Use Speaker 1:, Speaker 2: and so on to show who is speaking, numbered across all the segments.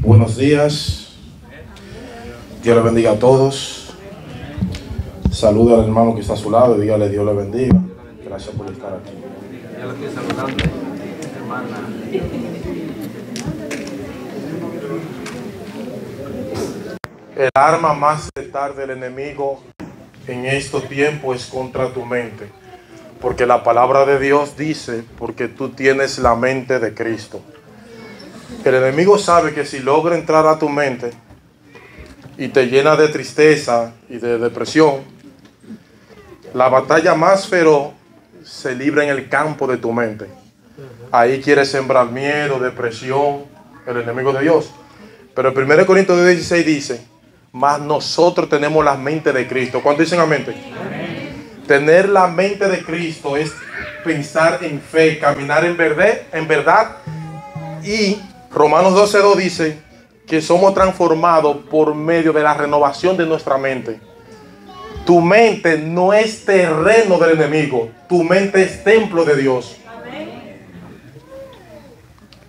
Speaker 1: Buenos días, Dios le bendiga a todos. Saluda al hermano que está a su lado y dígale Dios le bendiga. Gracias por estar aquí.
Speaker 2: Ya lo estoy saludando, hermana.
Speaker 1: El arma más letal del enemigo en estos tiempos es contra tu mente, porque la palabra de Dios dice, porque tú tienes la mente de Cristo. El enemigo sabe que si logra entrar a tu mente y te llena de tristeza y de depresión, la batalla más feroz se libra en el campo de tu mente. Ahí quiere sembrar miedo, depresión, el enemigo de Dios. Pero el 1 Corintios 16 dice, mas nosotros tenemos la mente de Cristo. ¿Cuánto dicen amén? Amén. Tener la mente de Cristo es pensar en fe, caminar en verdad. Y Romanos 12:2 dice que somos transformados por medio de la renovación de nuestra mente. Tu mente no es terreno del enemigo, tu mente es templo de Dios. Amén.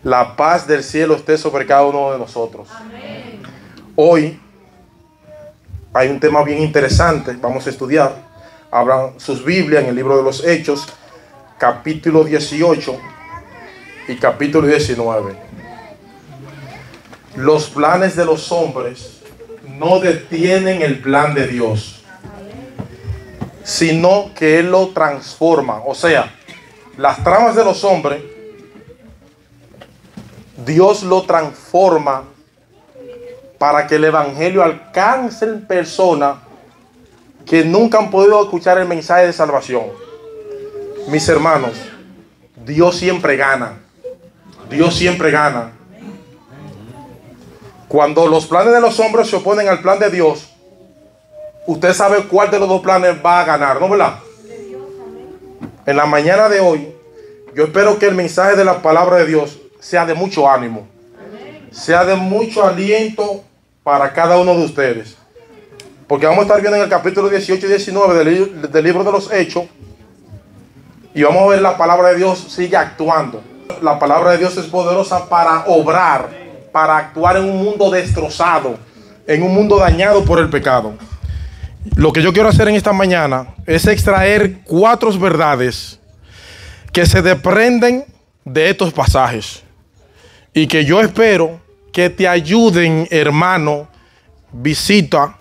Speaker 1: La paz del cielo esté sobre cada uno de nosotros. Amén. Hoy hay un tema bien interesante, vamos a estudiar. Abran sus Biblias en el libro de los Hechos, capítulo 18 y capítulo 19. Los planes de los hombres no detienen el plan de Dios, sino que Él lo transforma. O sea, las tramas de los hombres, Dios lo transforma para que el evangelio alcance en personas que nunca han podido escuchar el mensaje de salvación. Mis hermanos, Dios siempre gana. Dios siempre gana. Cuando los planes de los hombres se oponen al plan de Dios, usted sabe cuál de los dos planes va a ganar, ¿no, verdad? En la mañana de hoy, yo espero que el mensaje de la palabra de Dios sea de mucho ánimo, sea de mucho aliento para cada uno de ustedes. Porque vamos a estar viendo en el capítulo 18 y 19 del libro de los Hechos, y vamos a ver la palabra de Dios sigue actuando. La palabra de Dios es poderosa para obrar, para actuar en un mundo destrozado, en un mundo dañado por el pecado. Lo que yo quiero hacer en esta mañana es extraer 4 verdades que se desprenden de estos pasajes y que yo espero que te ayuden, hermano, visita.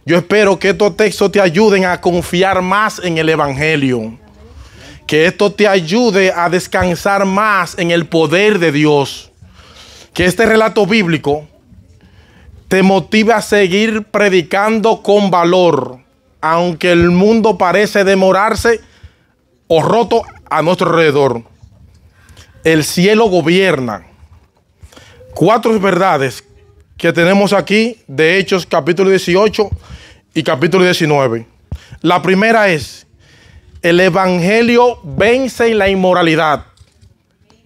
Speaker 1: Yo espero que estos textos te ayuden a confiar más en el evangelio, que esto te ayude a descansar más en el poder de Dios, que este relato bíblico te motive a seguir predicando con valor, aunque el mundo parece demorarse o roto a nuestro alrededor. El cielo gobierna. 4 verdades que tenemos aquí de Hechos capítulo 18 y capítulo 19. La primera es: el evangelio vence la inmoralidad.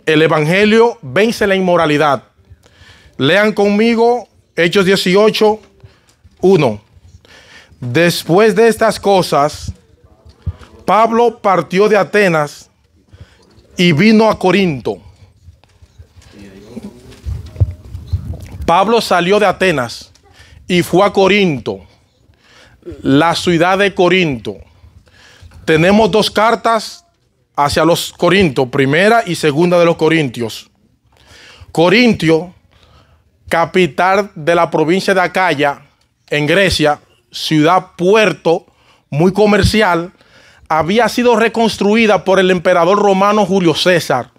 Speaker 1: El evangelio vence la inmoralidad. Lean conmigo Hechos 18, 1. Después de estas cosas, Pablo partió de Atenas y vino a Corinto. Pablo salió de Atenas y fue a Corinto, la ciudad de Corinto. Tenemos 2 cartas hacia los Corintios, primera y segunda de los Corintios. Corintio, capital de la provincia de Acaya, en Grecia, ciudad puerto, muy comercial, había sido reconstruida por el emperador romano Julio César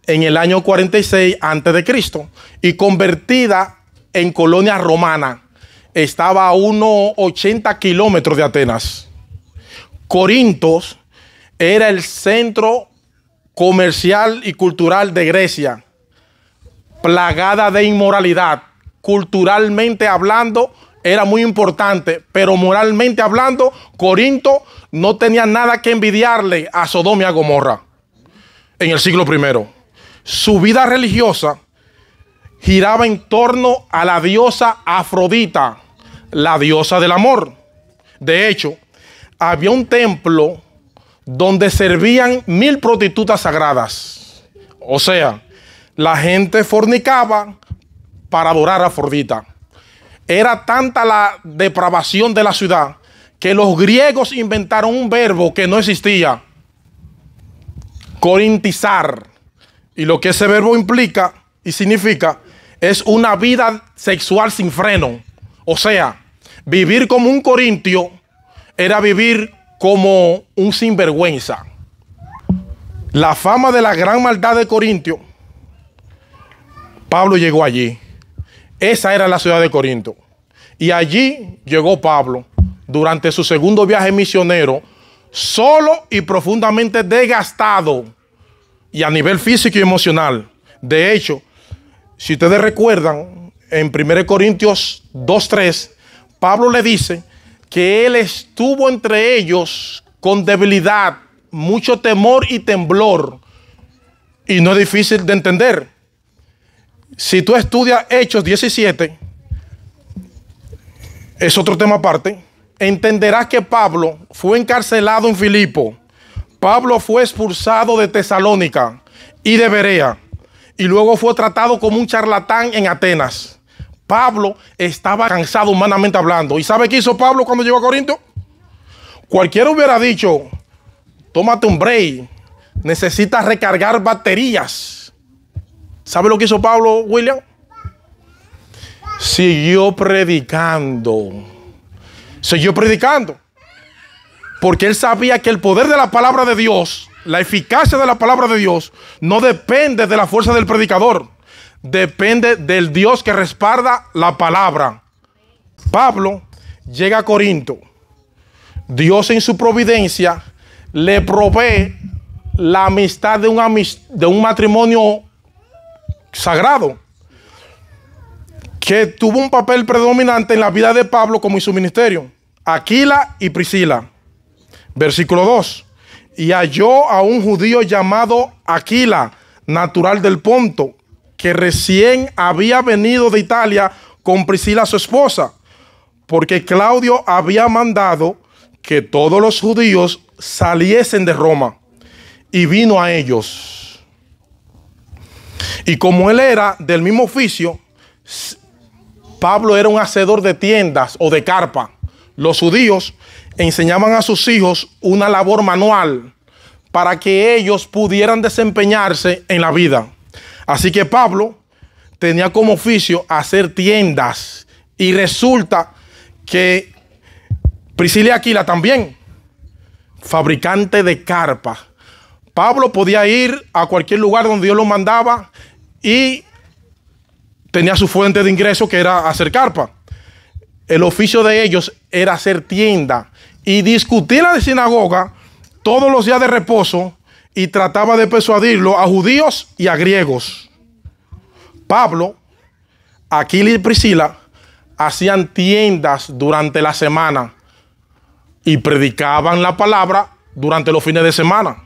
Speaker 1: en el año 46 a.C. y convertida en colonia romana. Estaba a unos 80 kilómetros de Atenas. Corinto era el centro comercial y cultural de Grecia, plagada de inmoralidad. Culturalmente hablando era muy importante, pero moralmente hablando, Corinto no tenía nada que envidiarle a Sodoma y a Gomorra en el siglo I. Su vida religiosa giraba en torno a la diosa Afrodita, la diosa del amor. De hecho, había un templo donde servían 1000 prostitutas sagradas. O sea, la gente fornicaba para adorar a Afrodita. Era tanta la depravación de la ciudad que los griegos inventaron un verbo que no existía: corintizar. Y lo que ese verbo implica y significa es una vida sexual sin freno. O sea, vivir como un corintio era vivir como un sinvergüenza. La fama de la gran maldad de Corintio, Pablo llegó allí. Esa era la ciudad de Corinto. Y allí llegó Pablo durante su segundo viaje misionero, solo y profundamente desgastado, y a nivel físico y emocional. De hecho, si ustedes recuerdan, en 1 Corintios 2:3, Pablo le dice que él estuvo entre ellos con debilidad, mucho temor y temblor. Y no es difícil de entender. Si tú estudias Hechos 17, es otro tema aparte, entenderás que Pablo fue encarcelado en Filipo. Pablo fue expulsado de Tesalónica y de Berea, y luego fue tratado como un charlatán en Atenas. Pablo estaba cansado humanamente hablando. ¿Y sabe qué hizo Pablo cuando llegó a Corinto? Cualquiera hubiera dicho: tómate un break, necesitas recargar baterías. ¿Sabe lo que hizo Pablo, William? Siguió predicando. Siguió predicando. Porque él sabía que el poder de la palabra de Dios, la eficacia de la palabra de Dios, no depende de la fuerza del predicador. Depende del Dios que respalda la palabra. Pablo llega a Corinto. Dios en su providencia le provee la amistad de un matrimonio sagrado, que tuvo un papel predominante en la vida de Pablo como en su ministerio: Aquila y Priscila. Versículo 2. Y halló a un judío llamado Aquila, natural del Ponto, que recién había venido de Italia con Priscila su esposa, porque Claudio había mandado que todos los judíos saliesen de Roma, y vino a ellos. Y como él era del mismo oficio, Pablo era un hacedor de tiendas o de carpa. Los judíos enseñaban a sus hijos una labor manual para que ellos pudieran desempeñarse en la vida. Así que Pablo tenía como oficio hacer tiendas, y resulta que Priscila y Aquila también, fabricante de carpa. Pablo podía ir a cualquier lugar donde Dios lo mandaba y tenía su fuente de ingreso, que era hacer carpa. El oficio de ellos era hacer tienda y discutir en la sinagoga todos los días de reposo, y trataba de persuadirlo a judíos y a griegos. Pablo, Aquila y Priscila hacían tiendas durante la semana y predicaban la palabra durante los fines de semana.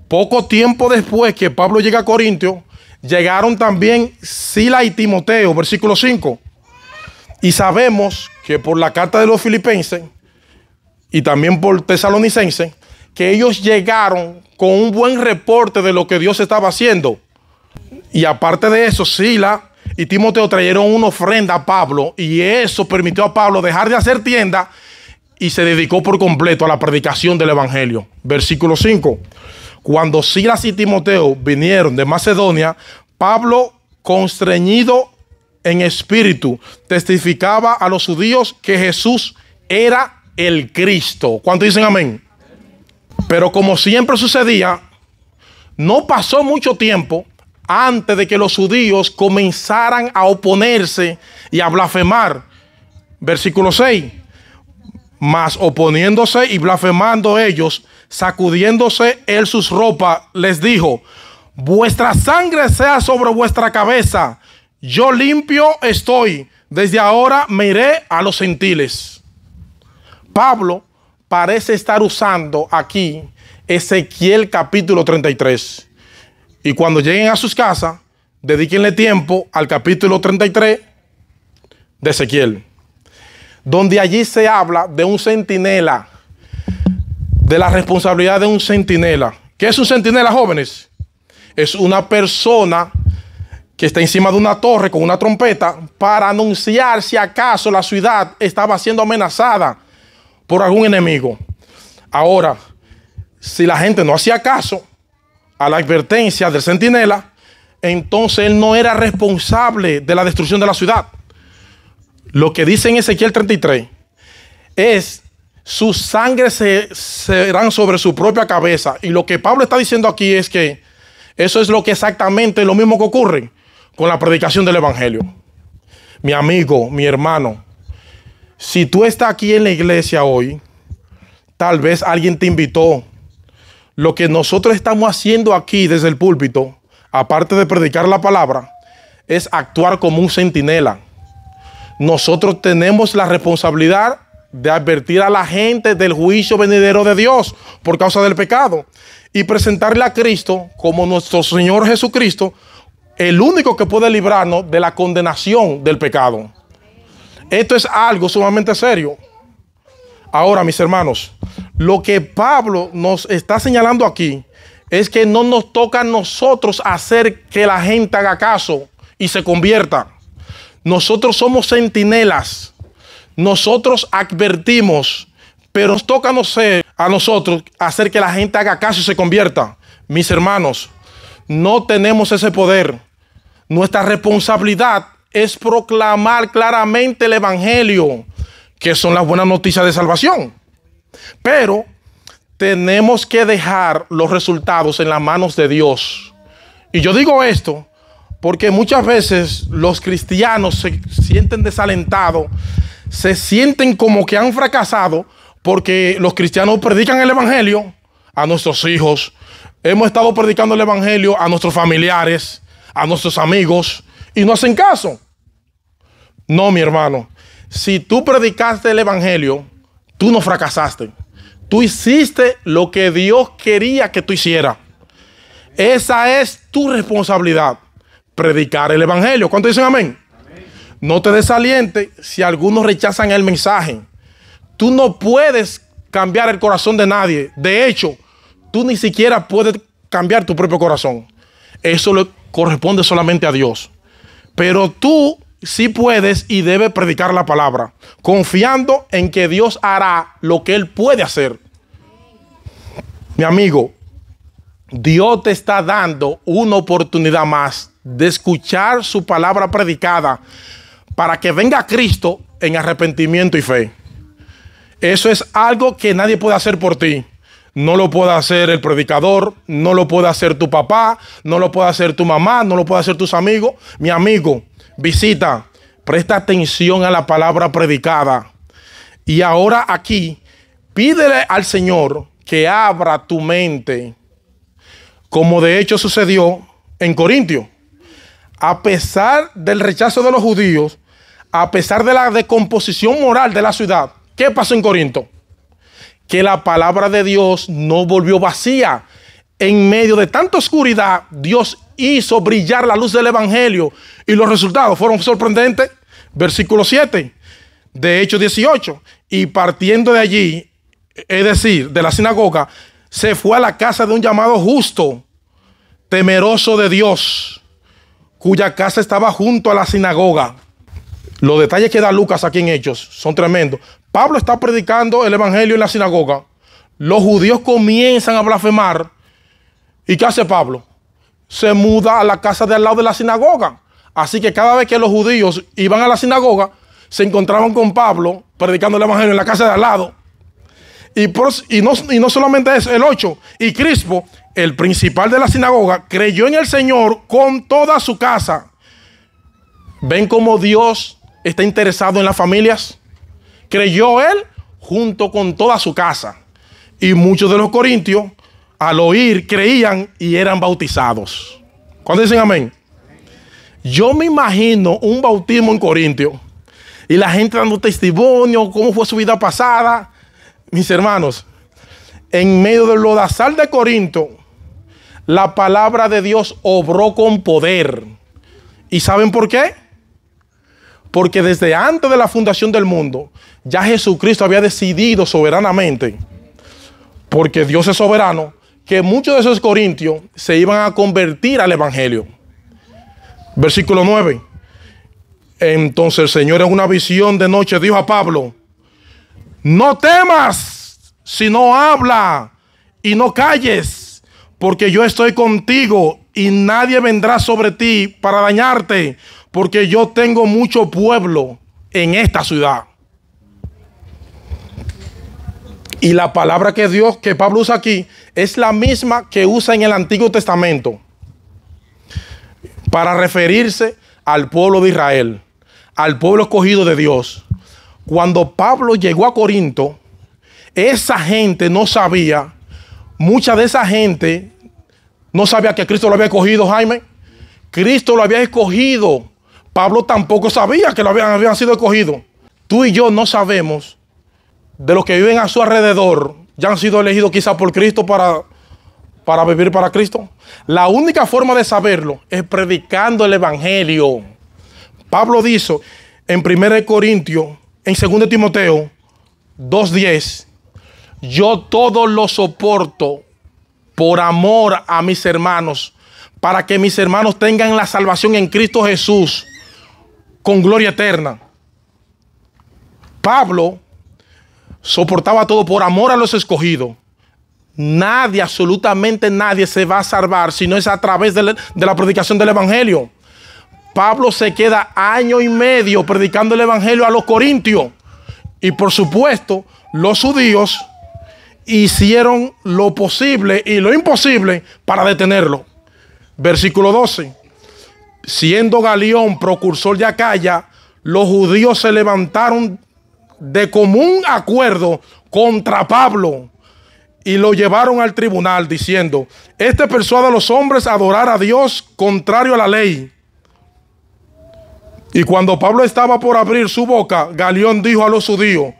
Speaker 1: Poco tiempo después que Pablo llega a Corintio, llegaron también Sila y Timoteo, versículo 5. Y sabemos que por la carta de los Filipenses y también por Tesalonicenses, que ellos llegaron con un buen reporte de lo que Dios estaba haciendo. Y aparte de eso, Sila y Timoteo trajeron una ofrenda a Pablo, y eso permitió a Pablo dejar de hacer tienda y se dedicó por completo a la predicación del evangelio. Versículo 5. Cuando Silas y Timoteo vinieron de Macedonia, Pablo, constreñido en espíritu, testificaba a los judíos que Jesús era el Cristo. ¿Cuántos dicen amén? Pero como siempre sucedía, no pasó mucho tiempo antes de que los judíos comenzaran a oponerse y a blasfemar. Versículo 6. Mas oponiéndose y blasfemando ellos, sacudiéndose él sus ropas, les dijo: vuestra sangre sea sobre vuestra cabeza, yo limpio estoy, desde ahora me iré a los gentiles. Pablo parece estar usando aquí Ezequiel capítulo 33. Y cuando lleguen a sus casas, dedíquenle tiempo al capítulo 33 de Ezequiel, donde allí se habla de un centinela, de la responsabilidad de un centinela. ¿Qué es un centinela, jóvenes? Es una persona que está encima de una torre con una trompeta para anunciar si acaso la ciudad estaba siendo amenazada por algún enemigo. Ahora, si la gente no hacía caso a la advertencia del centinela, entonces él no era responsable de la destrucción de la ciudad. Lo que dice en Ezequiel 33 es: su sangre serán sobre su propia cabeza. Y lo que Pablo está diciendo aquí es que eso es exactamente lo mismo que ocurre con la predicación del evangelio. Mi amigo, mi hermano, si tú estás aquí en la iglesia hoy, tal vez alguien te invitó. Lo que nosotros estamos haciendo aquí desde el púlpito, aparte de predicar la palabra, es actuar como un centinela. Nosotros tenemos la responsabilidad de advertir a la gente del juicio venidero de Dios por causa del pecado y presentarle a Cristo como nuestro Señor Jesucristo, el único que puede librarnos de la condenación del pecado. Esto es algo sumamente serio. Ahora, mis hermanos, lo que Pablo nos está señalando aquí es que no nos toca a nosotros hacer que la gente haga caso y se convierta. Nosotros somos centinelas. Nosotros advertimos, pero nos toca a nosotros hacer que la gente haga caso y se convierta. Mis hermanos, no tenemos ese poder. Nuestra responsabilidad es proclamar claramente el evangelio, que son las buenas noticias de salvación. Pero tenemos que dejar los resultados en las manos de Dios. Y yo digo esto porque muchas veces los cristianos se sienten desalentados, se sienten como que han fracasado porque los cristianos predican el evangelio a nuestros hijos. Hemos estado predicando el evangelio a nuestros familiares, a nuestros amigos, y no hacen caso. No, mi hermano. Si tú predicaste el evangelio, tú no fracasaste. Tú hiciste lo que Dios quería que tú hicieras. Esa es tu responsabilidad, predicar el evangelio. ¿Cuántos dicen amén? Amén. No te desalientes si algunos rechazan el mensaje. Tú no puedes cambiar el corazón de nadie. De hecho, tú ni siquiera puedes cambiar tu propio corazón. Eso le corresponde solamente a Dios. Pero tú sí puedes y debes predicar la palabra, confiando en que Dios hará lo que Él puede hacer. Mi amigo, Dios te está dando una oportunidad más de escuchar su palabra predicada para que venga Cristo en arrepentimiento y fe. Eso es algo que nadie puede hacer por ti. No lo puede hacer el predicador, no lo puede hacer tu papá, no lo puede hacer tu mamá, no lo puede hacer tus amigos. Mi amigo, visita, presta atención a la palabra predicada. Y ahora aquí, pídele al Señor que abra tu mente, como de hecho sucedió en Corintio. A pesar del rechazo de los judíos, a pesar de la descomposición moral de la ciudad, ¿qué pasó en Corinto? Que la palabra de Dios no volvió vacía. En medio de tanta oscuridad, Dios hizo brillar la luz del evangelio y los resultados fueron sorprendentes. Versículo 7 de Hechos 18. Y partiendo de allí, es decir, de la sinagoga, se fue a la casa de un llamado justo, temeroso de Dios, cuya casa estaba junto a la sinagoga. Los detalles que da Lucas aquí en Hechos son tremendos. Pablo está predicando el evangelio en la sinagoga. Los judíos comienzan a blasfemar. ¿Y qué hace Pablo? Se muda a la casa de al lado de la sinagoga. Así que cada vez que los judíos iban a la sinagoga, se encontraban con Pablo predicando el evangelio en la casa de al lado. Y no solamente eso, el 8. Y Crispo, el principal de la sinagoga, creyó en el Señor con toda su casa. ¿Ven cómo Dios está interesado en las familias? Creyó él junto con toda su casa. Y muchos de los corintios, al oír, creían y eran bautizados. ¿Cuándo dicen amén? Yo me imagino un bautismo en Corintio y la gente dando testimonio, cómo fue su vida pasada. Mis hermanos, en medio del lodazal de Corinto, la palabra de Dios obró con poder. ¿Y saben por qué? Porque desde antes de la fundación del mundo, ya Jesucristo había decidido soberanamente, porque Dios es soberano, que muchos de esos corintios se iban a convertir al evangelio. Versículo 9. Entonces el Señor en una visión de noche dijo a Pablo: no temas, sino habla y no calles, porque yo estoy contigo y nadie vendrá sobre ti para dañarte, porque yo tengo mucho pueblo en esta ciudad. Y la palabra que Pablo usa aquí es la misma que usa en el Antiguo Testamento para referirse al pueblo de Israel, al pueblo escogido de Dios. Cuando Pablo llegó a Corinto, esa gente no sabía, mucha de esa gente no sabía que Cristo lo había escogido, Jaime. Cristo lo había escogido. Pablo tampoco sabía que lo habían sido escogidos. Tú y yo no sabemos de los que viven a su alrededor, ya han sido elegidos quizás por Cristo para vivir para Cristo. La única forma de saberlo es predicando el evangelio. Pablo dice en 1 Corintios, en 2 Timoteo 2:10, yo todo lo soporto por amor a mis hermanos, para que mis hermanos tengan la salvación en Cristo Jesús con gloria eterna. Pablo soportaba todo por amor a los escogidos. Nadie, absolutamente nadie se va a salvar si no es a través de la predicación del evangelio. Pablo se queda año y medio predicando el evangelio a los corintios. Y por supuesto, los judíos hicieron lo posible y lo imposible para detenerlo. Versículo 12. Siendo Galión precursor de Acaya, los judíos se levantaron de común acuerdo contra Pablo y lo llevaron al tribunal diciendo: este persuade a los hombres a adorar a Dios contrario a la ley. Y cuando Pablo estaba por abrir su boca, Galión dijo a los judíos: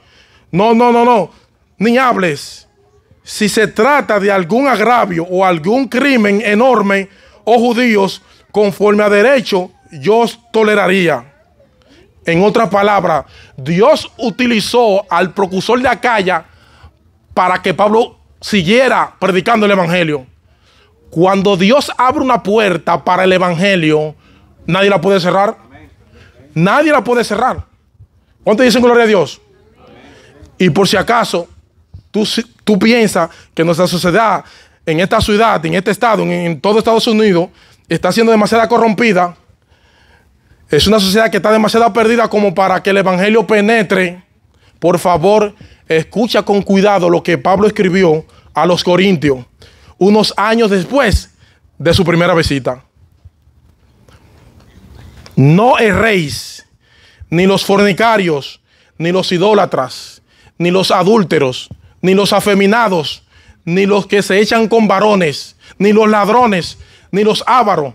Speaker 1: no, ni hables. Si se trata de algún agravio o algún crimen enorme, oh judíos, conforme a derecho, yo os toleraría. En otras palabras, Dios utilizó al precursor de Acaya para que Pablo siguiera predicando el evangelio. Cuando Dios abre una puerta para el evangelio, nadie la puede cerrar. Nadie la puede cerrar. ¿Cuántos dicen gloria a Dios? Y por si acaso tú piensas que nuestra sociedad en esta ciudad, en este estado, en todo Estados Unidos, está siendo demasiado corrompida. Es una sociedad que está demasiado perdida como para que el evangelio penetre. Por favor, escucha con cuidado lo que Pablo escribió a los corintios unos años después de su primera visita. No erréis, ni los fornicarios, ni los idólatras, ni los adúlteros, ni los afeminados, ni los que se echan con varones, ni los ladrones, ni los ávaros,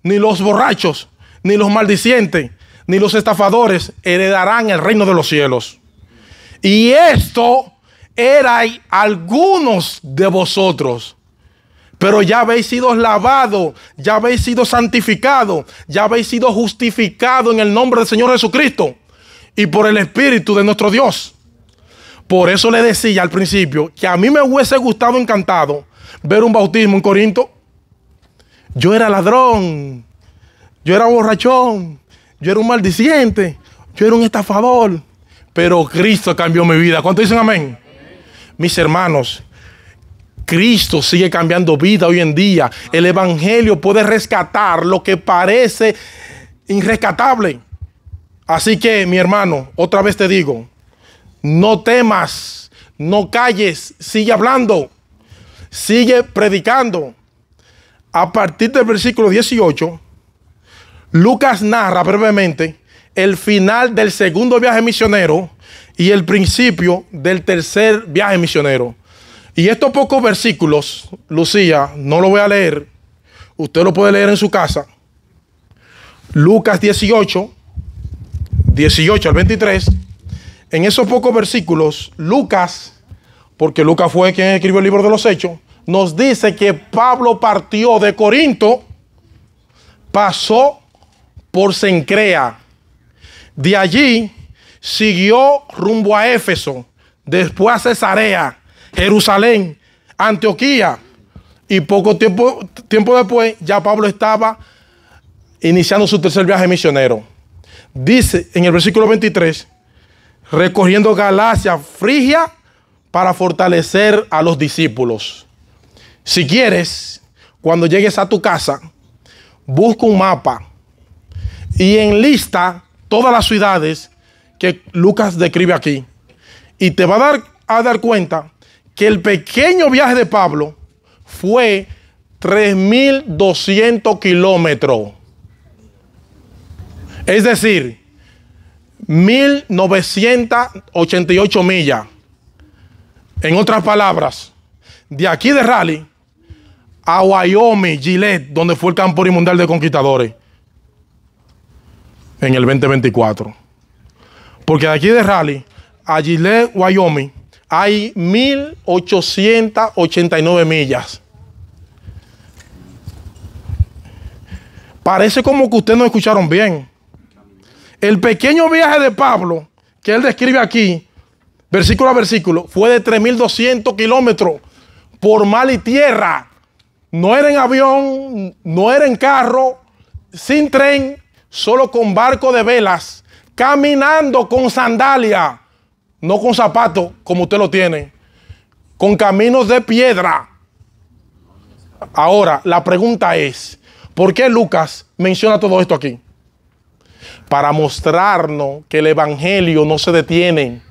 Speaker 1: ni los borrachos, ni los maldicientes, ni los estafadores heredarán el reino de los cielos. Y esto eran algunos de vosotros. Pero ya habéis sido lavados, ya habéis sido santificados, ya habéis sido justificados en el nombre del Señor Jesucristo y por el Espíritu de nuestro Dios. Por eso le decía al principio que a mí me hubiese gustado, encantado, ver un bautismo en Corinto. Yo era ladrón, yo era borrachón, yo era un maldiciente, yo era un estafador, pero Cristo cambió mi vida. ¿Cuántos dicen amén? Mis hermanos, Cristo sigue cambiando vida hoy en día. El evangelio puede rescatar lo que parece irrescatable. Así que, mi hermano, otra vez te digo, no temas, no calles, sigue hablando, sigue predicando. A partir del versículo 18, Lucas narra brevemente el final del segundo viaje misionero y el principio del tercer viaje misionero. Y estos pocos versículos, Lucía, no lo voy a leer. Usted lo puede leer en su casa. Lucas 18 al 23. En esos pocos versículos, Lucas, porque Lucas fue quien escribió el libro de los Hechos, nos dice que Pablo partió de Corinto, pasó por Cencrea. De allí siguió rumbo a Éfeso, después a Cesarea, Jerusalén, Antioquía, y poco tiempo después ya Pablo estaba iniciando su tercer viaje misionero. Dice en el versículo 23, recorriendo Galacia, Frigia, para fortalecer a los discípulos. Si quieres, cuando llegues a tu casa, busca un mapa y enlista todas las ciudades que Lucas describe aquí. Y te va a dar cuenta que el pequeño viaje de Pablo fue 3.200 kilómetros. Es decir, 1.988 millas. En otras palabras, de aquí de Raleigh a Wyoming, Gillette, donde fue el campo mundial de conquistadores en el 2024. Porque de aquí de Raleigh a Gillette, Wyoming, hay 1.889 millas. Parece como que ustedes no escucharon bien. El pequeño viaje de Pablo, que él describe aquí, versículo a versículo, fue de 3.200 kilómetros por mar y tierra. No era en avión, no era en carro, sin tren, solo con barco de velas, caminando con sandalia, no con zapatos como usted lo tiene, con caminos de piedra. Ahora, la pregunta es, ¿por qué Lucas menciona todo esto aquí? Para mostrarnos que el evangelio no se detiene,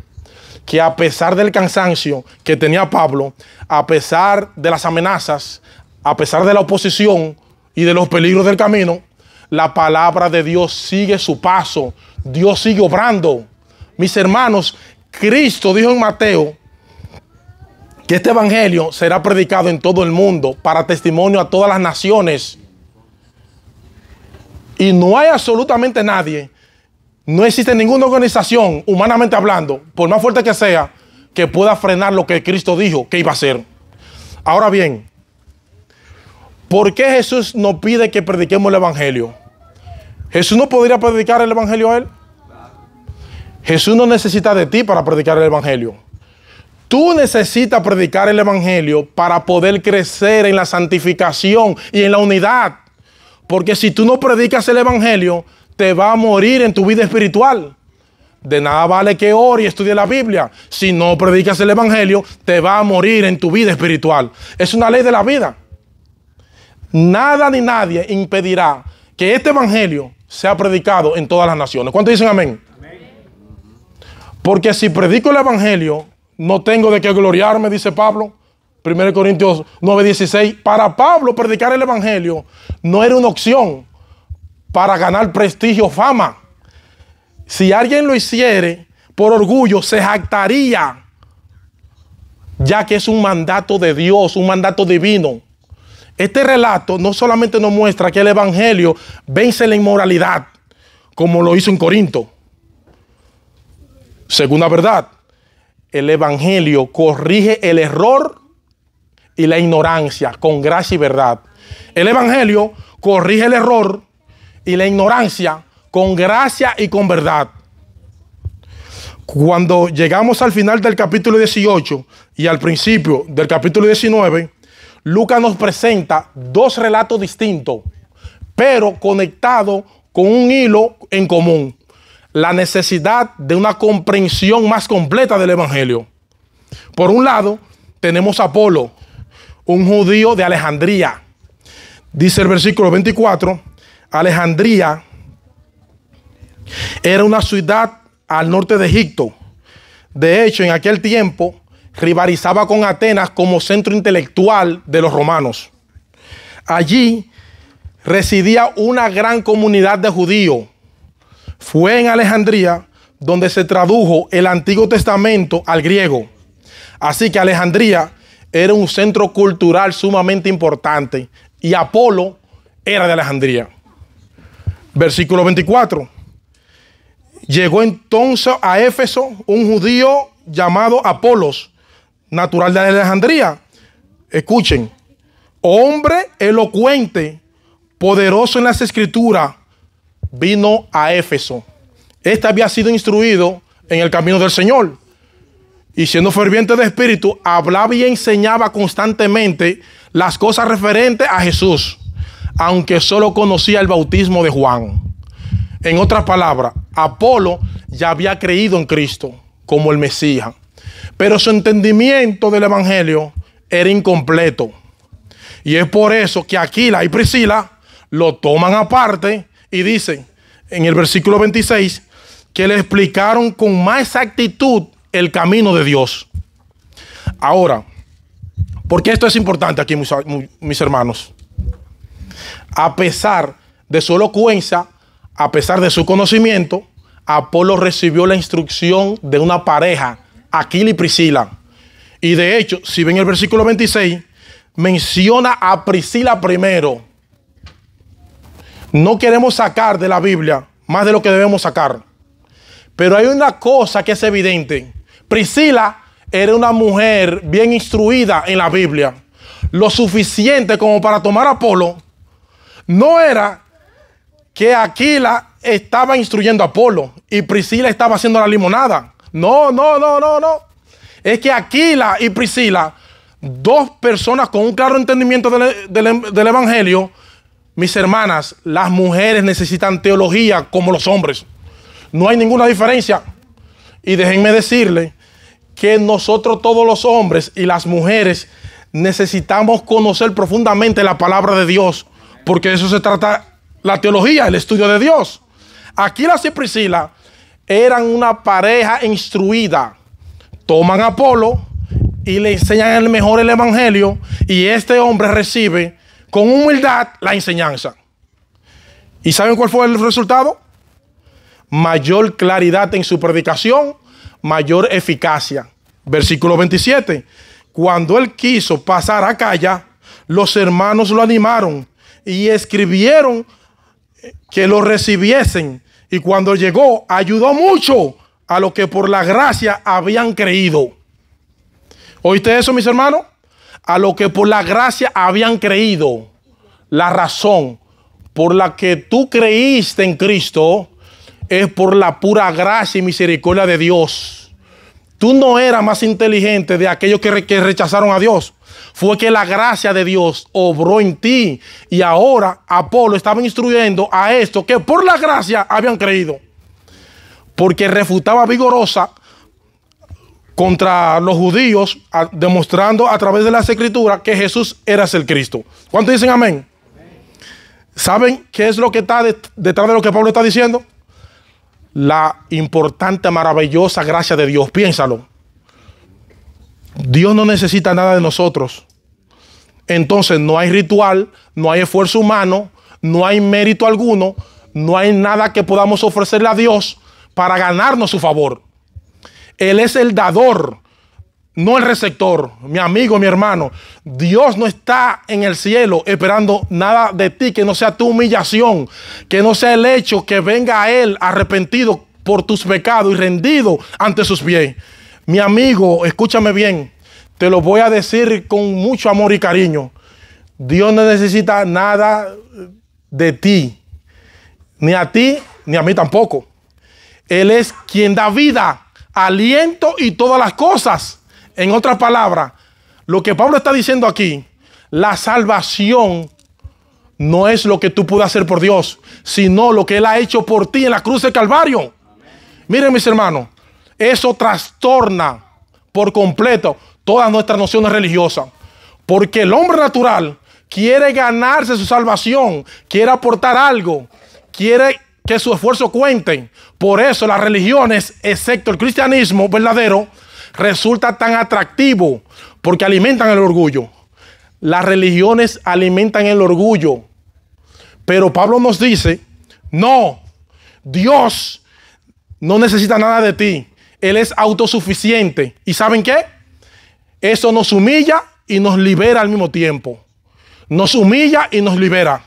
Speaker 1: que a pesar del cansancio que tenía Pablo, a pesar de las amenazas, a pesar de la oposición y de los peligros del camino, la palabra de Dios sigue su paso. Dios sigue obrando. Mis hermanos, Cristo dijo en Mateo que este evangelio será predicado en todo el mundo para testimonio a todas las naciones. Y no hay absolutamente nadie, no existe ninguna organización, humanamente hablando, por más fuerte que sea, que pueda frenar lo que Cristo dijo que iba a hacer. Ahora bien, ¿por qué Jesús nos pide que prediquemos el evangelio? ¿Jesús no podría predicar el evangelio a él? Jesús no necesita de ti para predicar el evangelio. Tú necesitas predicar el evangelio para poder crecer en la santificación y en la unidad. Porque si tú no predicas el evangelio, te va a morir en tu vida espiritual. De nada vale que ore y estudie la Biblia. Si no predicas el evangelio, te va a morir en tu vida espiritual. Es una ley de la vida. Nada ni nadie impedirá que este evangelio sea predicado en todas las naciones. ¿Cuántos dicen amén? Amén. Porque si predico el evangelio, no tengo de qué gloriarme, dice Pablo. 1 Corintios 9:16. Para Pablo, predicar el evangelio no era una opción para ganar prestigio o fama. Si alguien lo hiciere por orgullo, se jactaría, ya que es un mandato de Dios, un mandato divino. Este relato no solamente nos muestra que el evangelio vence la inmoralidad, como lo hizo en Corinto. Segunda verdad, el evangelio corrige el error y la ignorancia con gracia y verdad. El evangelio corrige el error y la ignorancia con gracia y con verdad. Cuando llegamos al final del capítulo 18 y al principio del capítulo 19, Lucas nos presenta dos relatos distintos, pero conectados con un hilo en común: la necesidad de una comprensión más completa del evangelio. Por un lado, tenemos a Apolo, un judío de Alejandría. Dice el versículo 24, Alejandría era una ciudad al norte de Egipto. De hecho, en aquel tiempo rivalizaba con Atenas como centro intelectual de los romanos. Allí residía una gran comunidad de judíos. Fue en Alejandría donde se tradujo el Antiguo Testamento al griego. Así que Alejandría era un centro cultural sumamente importante y Apolo era de Alejandría. Versículo 24. Llegó entonces a Éfeso un judío llamado Apolos, natural de Alejandría. Escuchen, hombre elocuente, poderoso en las escrituras, vino a Éfeso. Este había sido instruido en el camino del Señor y siendo ferviente de espíritu, hablaba y enseñaba constantemente las cosas referentes a Jesús. aunque solo conocía el bautismo de Juan. En otras palabras, Apolo ya había creído en Cristo como el Mesías, pero su entendimiento del evangelio era incompleto. Y es por eso que Aquila y Priscila lo toman aparte y dicen en el versículo 26 que le explicaron con más exactitud el camino de Dios. Ahora, ¿por qué esto es importante aquí, mis hermanos? A pesar de su elocuencia, a pesar de su conocimiento, Apolo recibió la instrucción de una pareja, Aquila y Priscila. Y de hecho, si ven el versículo 26, menciona a Priscila primero. No queremos sacar de la Biblia más de lo que debemos sacar. Pero hay una cosa que es evidente. Priscila era una mujer bien instruida en la Biblia. Lo suficiente como para tomar a Apolo. No era que Aquila estaba instruyendo a Apolo y Priscila estaba haciendo la limonada. No. Es que Aquila y Priscila, dos personas con un claro entendimiento del evangelio. Mis hermanas, las mujeres necesitan teología como los hombres. No hay ninguna diferencia. Y déjenme decirle que nosotros todos los hombres y las mujeres necesitamos conocer profundamente la palabra de Dios, porque de eso se trata la teología, el estudio de Dios. Aquila y Priscila eran una pareja instruida. Toman a Apolo y le enseñan el mejor el evangelio, y este hombre recibe con humildad la enseñanza. ¿Y saben cuál fue el resultado? Mayor claridad en su predicación, mayor eficacia. Versículo 27. Cuando él quiso pasar a Acaya, los hermanos lo animaron y escribieron que lo recibiesen. Y cuando llegó, ayudó mucho a los que por la gracia habían creído. ¿Oíste eso, mis hermanos? A los que por la gracia habían creído. La razón por la que tú creíste en Cristo es por la pura gracia y misericordia de Dios. Tú no eras más inteligente de aquellos que rechazaron a Dios. Fue que la gracia de Dios obró en ti. Y ahora Apolo estaba instruyendo a estos que por la gracia habían creído. Porque refutaba vigorosa contra los judíos, demostrando a través de las escrituras que Jesús era el Cristo. ¿Cuántos dicen amén? ¿Saben qué es lo que está detrás de lo que Pablo está diciendo? La importante, maravillosa gracia de Dios. Piénsalo. Dios no necesita nada de nosotros. Entonces no hay ritual, no hay esfuerzo humano, no hay mérito alguno, no hay nada que podamos ofrecerle a Dios para ganarnos su favor. Él es el dador, no el receptor. Mi amigo, mi hermano, Dios no está en el cielo esperando nada de ti que no sea tu humillación, que no sea el hecho que venga a Él arrepentido por tus pecados y rendido ante sus pies. Mi amigo, escúchame bien, te lo voy a decir con mucho amor y cariño. Dios no necesita nada de ti, ni a ti, ni a mí tampoco. Él es quien da vida, aliento y todas las cosas. En otras palabras, lo que Pablo está diciendo aquí, la salvación no es lo que tú puedes hacer por Dios, sino lo que Él ha hecho por ti en la cruz del Calvario. Amén. Miren, mis hermanos, eso trastorna por completo todas nuestras nociones religiosas. Porque el hombre natural quiere ganarse su salvación, quiere aportar algo, quiere que su esfuerzo cuente. Por eso las religiones, excepto el cristianismo verdadero, resulta tan atractivo, porque alimentan el orgullo. Las religiones alimentan el orgullo. Pero Pablo nos dice, no, Dios no necesita nada de ti. Él es autosuficiente. ¿Y saben qué? Eso nos humilla y nos libera al mismo tiempo. Nos humilla y nos libera.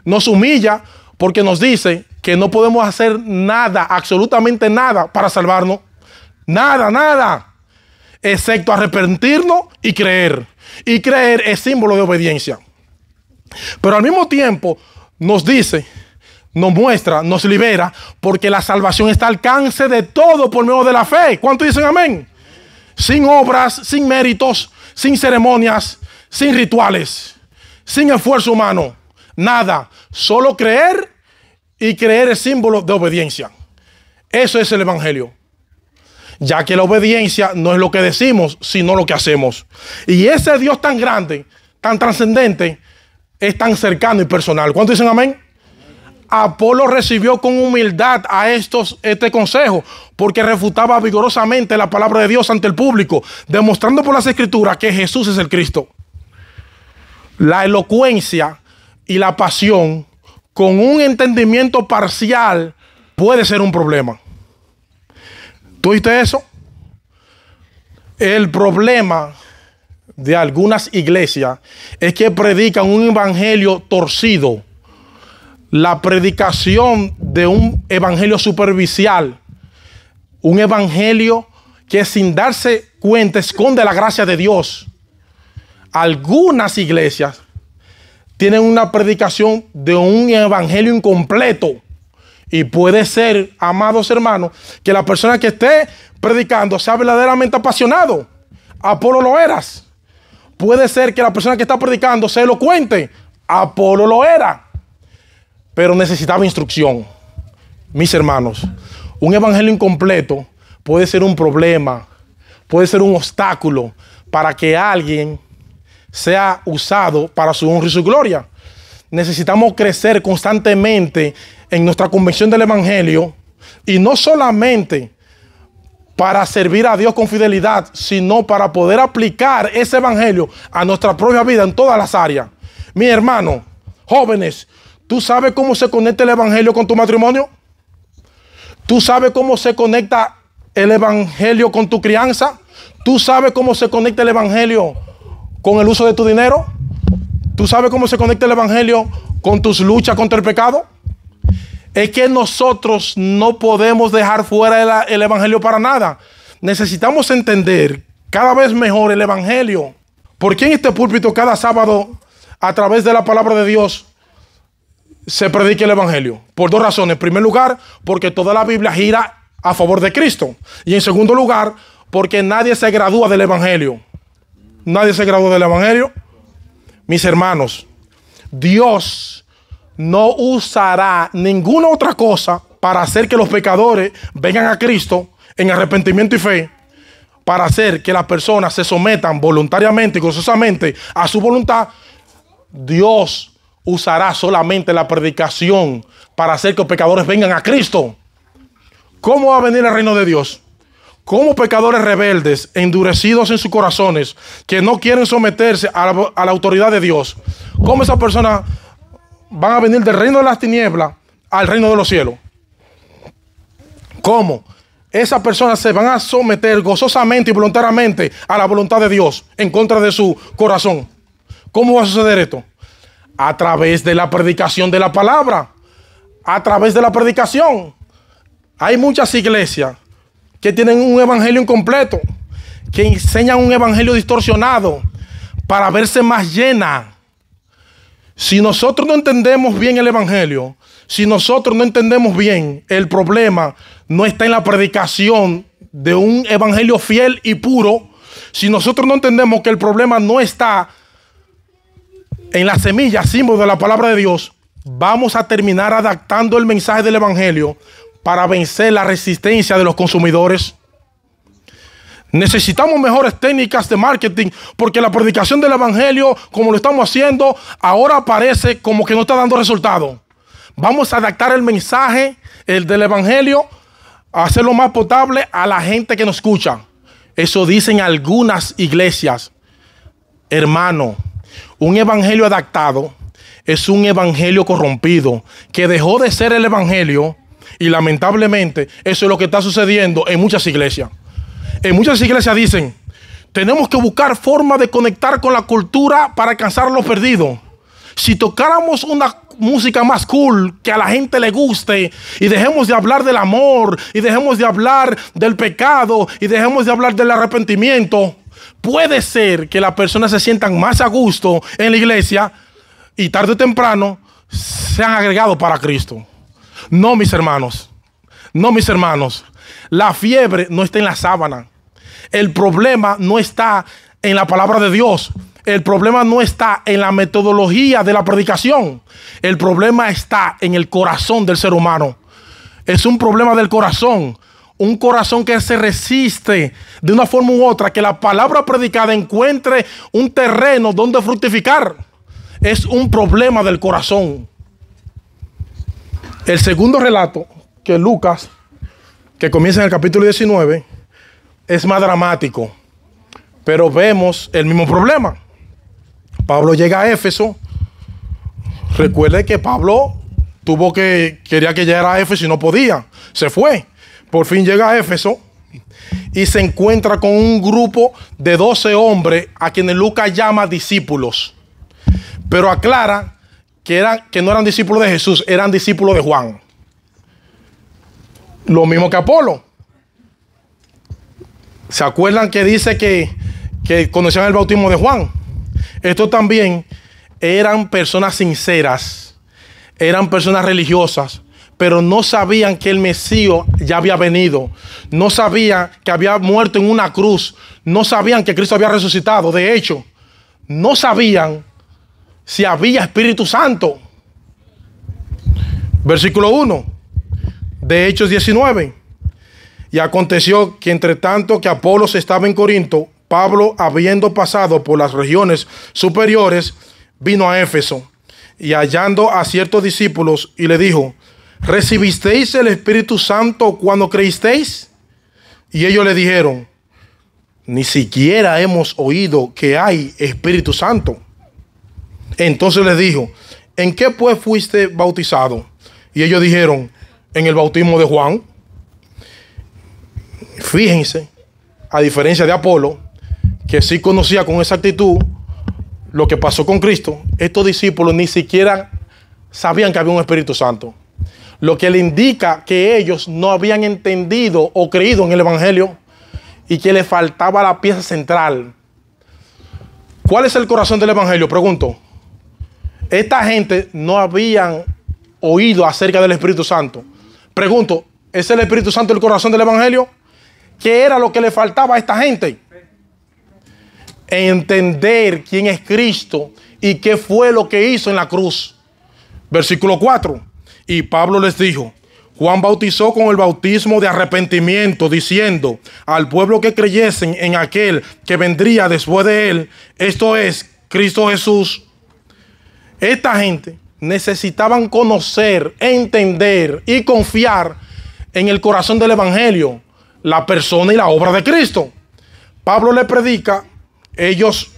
Speaker 1: Nos humilla porque nos dice que no podemos hacer nada, absolutamente nada para salvarnos. Nada. Excepto arrepentirnos y creer. Y creer es símbolo de obediencia. Pero al mismo tiempo nos dice, nos muestra, nos libera, porque la salvación está al alcance de todo por medio de la fe. ¿Cuántos dicen amén? Sin obras, sin méritos, sin ceremonias, sin rituales, sin esfuerzo humano. Nada. Solo creer, y creer es símbolo de obediencia. Eso es el evangelio. Ya que la obediencia no es lo que decimos, sino lo que hacemos. Y ese Dios tan grande, tan trascendente, es tan cercano y personal. ¿Cuántos dicen amén? Apolo recibió con humildad este consejo, porque refutaba vigorosamente la palabra de Dios ante el público, demostrando por las escrituras que Jesús es el Cristo. La elocuencia y la pasión con un entendimiento parcial puede ser un problema. ¿Tú oíste eso? El problema de algunas iglesias es que predican un evangelio torcido. La predicación de un evangelio superficial, un evangelio que sin darse cuenta esconde la gracia de Dios. Algunas iglesias tienen una predicación de un evangelio incompleto. Y puede ser, amados hermanos, que la persona que esté predicando sea verdaderamente apasionado. Apolo lo eras. Puede ser que la persona que está predicando sea elocuente. Apolo lo era. Pero necesitaba instrucción. Mis hermanos, un evangelio incompleto puede ser un problema, puede ser un obstáculo para que alguien sea usado para su honra y su gloria. Necesitamos crecer constantemente en nuestra convicción del evangelio, y no solamente para servir a Dios con fidelidad, sino para poder aplicar ese evangelio a nuestra propia vida en todas las áreas. Mi hermano, jóvenes, ¿tú sabes cómo se conecta el evangelio con tu matrimonio? ¿Tú sabes cómo se conecta el evangelio con tu crianza? ¿Tú sabes cómo se conecta el evangelio con el uso de tu dinero? ¿Tú sabes cómo se conecta el evangelio con tus luchas contra el pecado? Es que nosotros no podemos dejar fuera el evangelio para nada. Necesitamos entender cada vez mejor el evangelio. Porque en este púlpito cada sábado, a través de la palabra de Dios, se predica el evangelio? Por dos razones. En primer lugar, porque toda la Biblia gira a favor de Cristo. Y en segundo lugar, porque nadie se gradúa del evangelio. Nadie se gradúa del evangelio. Mis hermanos, Dios no usará ninguna otra cosa para hacer que los pecadores vengan a Cristo en arrepentimiento y fe, para hacer que las personas se sometan voluntariamente y gozosamente a su voluntad. Dios usará solamente la predicación para hacer que los pecadores vengan a Cristo. ¿Cómo va a venir el reino de Dios? Como pecadores rebeldes, endurecidos en sus corazones, que no quieren someterse a la autoridad de Dios. ¿Cómo esas personas van a venir del reino de las tinieblas al reino de los cielos? ¿Cómo? Esas personas se van a someter gozosamente y voluntariamente a la voluntad de Dios en contra de su corazón. ¿Cómo va a suceder esto? A través de la predicación de la palabra. A través de la predicación. Hay muchas iglesias que tienen un evangelio incompleto, que enseñan un evangelio distorsionado para verse más llena. Si nosotros no entendemos bien el evangelio, si nosotros no entendemos bien, el problema no está en la predicación de un evangelio fiel y puro. Si nosotros no entendemos que el problema no está en la semilla, símbolo de la palabra de Dios, vamos a terminar adaptando el mensaje del evangelio para vencer la resistencia de los consumidores. Necesitamos mejores técnicas de marketing, porque la predicación del evangelio, como lo estamos haciendo, ahora parece como que no está dando resultado. Vamos a adaptar el mensaje, el del evangelio, a hacerlo más potable a la gente que nos escucha. Eso dicen algunas iglesias. Hermano, un evangelio adaptado es un evangelio corrompido, que dejó de ser el evangelio, y lamentablemente eso es lo que está sucediendo en muchas iglesias. En muchas iglesias dicen: tenemos que buscar formas de conectar con la cultura para alcanzar a los perdidos. Si tocáramos una música más cool, que a la gente le guste, y dejemos de hablar del amor, y dejemos de hablar del pecado, y dejemos de hablar del arrepentimiento, puede ser que las personas se sientan más a gusto en la iglesia y tarde o temprano sean agregados para Cristo. No, mis hermanos. No, mis hermanos. La fiebre no está en la sábana. El problema no está en la palabra de Dios. el problema no está en la metodología de la predicación. El problema está en el corazón del ser humano. Es un problema del corazón. Un corazón que se resiste de una forma u otra que la palabra predicada encuentre un terreno donde fructificar. Es un problema del corazón. El segundo relato que Lucas, que comienza en el capítulo 19, es más dramático. Pero vemos el mismo problema. Pablo llega a Éfeso. Recuerde que Pablo quería que llegara a Éfeso y no podía. Se fue. Por fin llega a Éfeso y se encuentra con un grupo de 12 hombres a quienes Lucas llama discípulos. Pero aclara que no eran discípulos de Jesús, eran discípulos de Juan. Lo mismo que Apolo. ¿Se acuerdan que dice que conocían el bautismo de Juan? Estos también eran personas sinceras, eran personas religiosas, pero no sabían que el Mesías ya había venido. No sabían que había muerto en una cruz. No sabían que Cristo había resucitado. De hecho, no sabían si había Espíritu Santo. Versículo 1 de Hechos 19. Y aconteció que entre tanto que Apolos estaba en Corinto, Pablo, habiendo pasado por las regiones superiores, vino a Éfeso y hallando a ciertos discípulos y le dijo: ¿recibisteis el Espíritu Santo cuando creísteis? Y ellos le dijeron: ni siquiera hemos oído que hay Espíritu Santo. Entonces les dijo: ¿en qué pues fuiste bautizado? Y ellos dijeron: en el bautismo de Juan. Fíjense, a diferencia de Apolo, que sí conocía con exactitud lo que pasó con Cristo, estos discípulos ni siquiera sabían que había un Espíritu Santo. Lo que le indica que ellos no habían entendido o creído en el Evangelio y que le faltaba la pieza central. ¿Cuál es el corazón del Evangelio? Pregunto. Esta gente no habían oído acerca del Espíritu Santo. Pregunto, ¿es el Espíritu Santo el corazón del Evangelio? ¿Qué era lo que le faltaba a esta gente? Entender quién es Cristo y qué fue lo que hizo en la cruz. Versículo 4. Y Pablo les dijo: Juan bautizó con el bautismo de arrepentimiento, diciendo al pueblo que creyesen en aquel que vendría después de él, esto es, Cristo Jesús. Esta gente necesitaban conocer, entender y confiar en el corazón del Evangelio, la persona y la obra de Cristo. Pablo le predica, ellos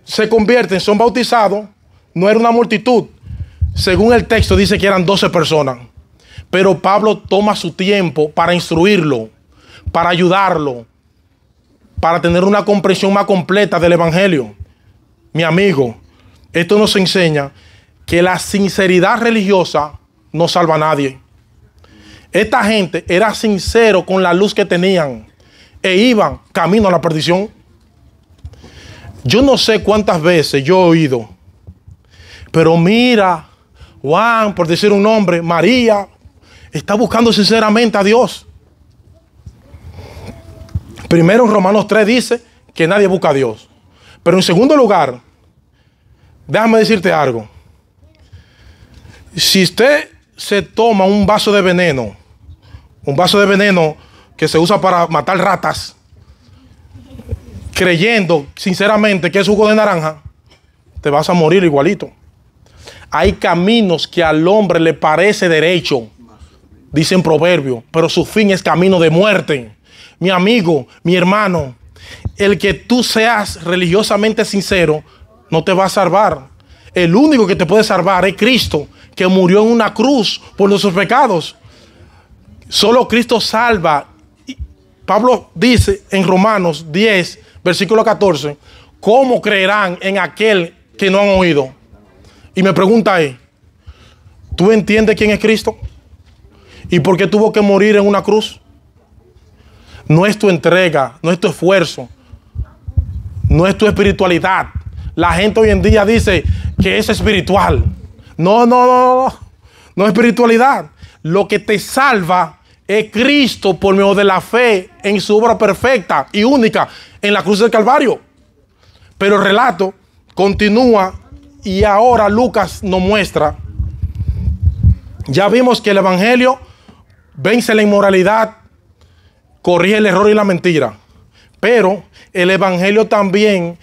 Speaker 1: se convierten, son bautizados, no era una multitud. Según el texto dice que eran 12 personas. Pero Pablo toma su tiempo para instruirlo, para ayudarlo, para tener una comprensión más completa del Evangelio. Mi amigo, esto nos enseña que la sinceridad religiosa no salva a nadie. Esta gente era sincero con la luz que tenían e iban camino a la perdición. Yo no sé cuántas veces yo he oído, pero mira, Juan, por decir un nombre, María, está buscando sinceramente a Dios. Primero en Romanos 3 dice que nadie busca a Dios. Pero en segundo lugar, déjame decirte algo. Si usted se toma un vaso de veneno que se usa para matar ratas, creyendo sinceramente que es jugo de naranja, te vas a morir igualito. Hay caminos que al hombre le parece derecho, dicen proverbios, pero su fin es camino de muerte. Mi amigo, mi hermano, el que tú seas religiosamente sincero no te va a salvar. El único que te puede salvar es Cristo, que murió en una cruz por nuestros pecados. Solo Cristo salva. Pablo dice en Romanos 10, versículo 14, ¿cómo creerán en aquel que no han oído? Y me pregunta es, ¿tú entiendes quién es Cristo? ¿Y por qué tuvo que morir en una cruz? No es tu entrega, no es tu esfuerzo, no es tu espiritualidad. La gente hoy en día dice que es espiritual. No es espiritualidad. Lo que te salva es Cristo por medio de la fe en su obra perfecta y única en la cruz del Calvario. Pero el relato continúa y ahora Lucas nos muestra. Ya vimos que el evangelio vence la inmoralidad, corrige el error y la mentira. Pero el evangelio también